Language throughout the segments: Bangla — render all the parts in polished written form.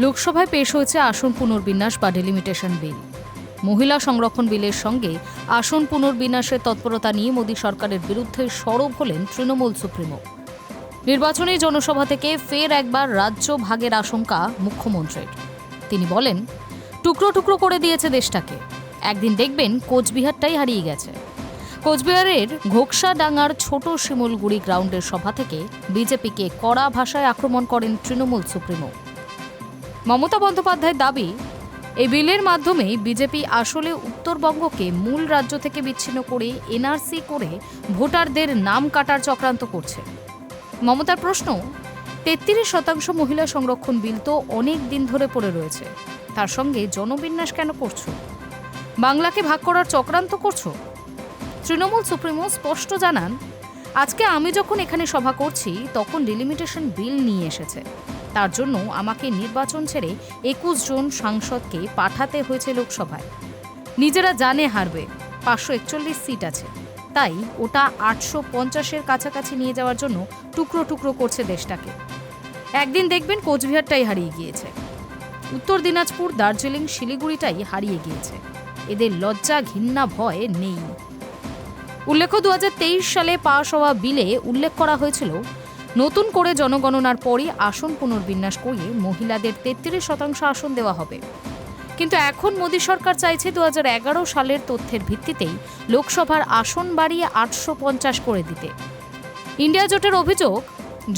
লোকসভায় পেশ হয়েছে আসন পুনর্বিন্যাস বা ডেলিমিটেশন বিল। মহিলা সংরক্ষণ বিলের সঙ্গে আসন পুনর্বিন্যাসের তৎপরতা নিয়ে মোদী সরকারের বিরুদ্ধে সরব হলেন তৃণমূল সুপ্রিমো। নির্বাচনী জনসভা থেকে ফের একবার রাজ্য ভাগের আশঙ্কা মুখ্যমন্ত্রীর। তিনি বলেন, টুকরো টুকরো করে দিয়েছে দেশটাকে, একদিন দেখবেন কোচবিহারটাই হারিয়ে গেছে। কোচবিহারের ঘোকসাডাঙ্গার ছোট শিমুলগুড়ি গ্রাউন্ডের সভা থেকে বিজেপিকে কড়া ভাষায় আক্রমণ করেন তৃণমূল সুপ্রিমো। মমতা বন্দ্যোপাধ্যায়ের দাবি, এই বিলের মাধ্যমে বিজেপি আসলে উত্তরবঙ্গকে মূল রাজ্য থেকে বিচ্ছিন্ন করে এনআরসি করে ভোটারদের নাম কাটার চক্রান্ত করছে। মমতার প্রশ্ন, ৩৩% মহিলা সংরক্ষণ বিল তো অনেক দিন ধরে পড়ে রয়েছে, তার সঙ্গে জনবিন্যাস কেন করছো? বাংলাকে ভাগ করার চক্রান্ত করছো? তৃণমূল সুপ্রিমো স্পষ্ট জানান, আজকে আমি যখন এখানে সভা করছি তখন ডিলিমিটেশন বিল নিয়ে এসেছে। তার জন্য আমাকে নির্বাচন ছেড়ে ২১ জন সাংসদকে পাঠাতে হয়েছে লোকসভায়। নিজেরা জানে হারবে, ৫৪১ সিট আছে, তাই ওটা ৮৫০-এর কাছাকাছি নিয়ে যাওয়ার জন্য টুকরো টুকরো করছে দেশটাকে। একদিন দেখবেন কোচবিহারটাই হারিয়ে গিয়েছে, উত্তর দিনাজপুর, দার্জিলিং, শিলিগুড়িটাই হারিয়ে গিয়েছে। এদের লজ্জা, ঘৃণা, ভয় নেই। উল্লেখ্য, ২০২৩ সালে পাশ হওয়া বিলে উল্লেখ করা হয়েছিল, নতুন করে জনগণনার পরই আসন পুনর্বিন্যাস করিয়ে মহিলাদের ৩৩% আসন দেওয়া হবে। কিন্তু এখন মোদী সরকার চাইছে ২০১১ সালের তথ্যের ভিত্তিতেই লোকসভার আসন বাড়িয়ে ৮৫০ করে দিতে। ইন্ডিয়া জোটের অভিযোগ,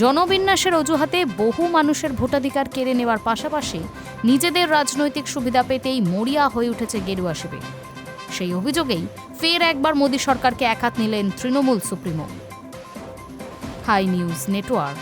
জনবিন্যাসের অজুহাতে বহু মানুষের ভোটাধিকার কেড়ে নেওয়ার পাশাপাশি নিজেদের রাজনৈতিক সুবিধা পেতেই মরিয়া হয়ে উঠেছে গেরুয়া শিবির। সেই অভিযোগেই ফের একবার মোদী সরকারকে একহাত নিলেন Trinamool supremo. Hi news network.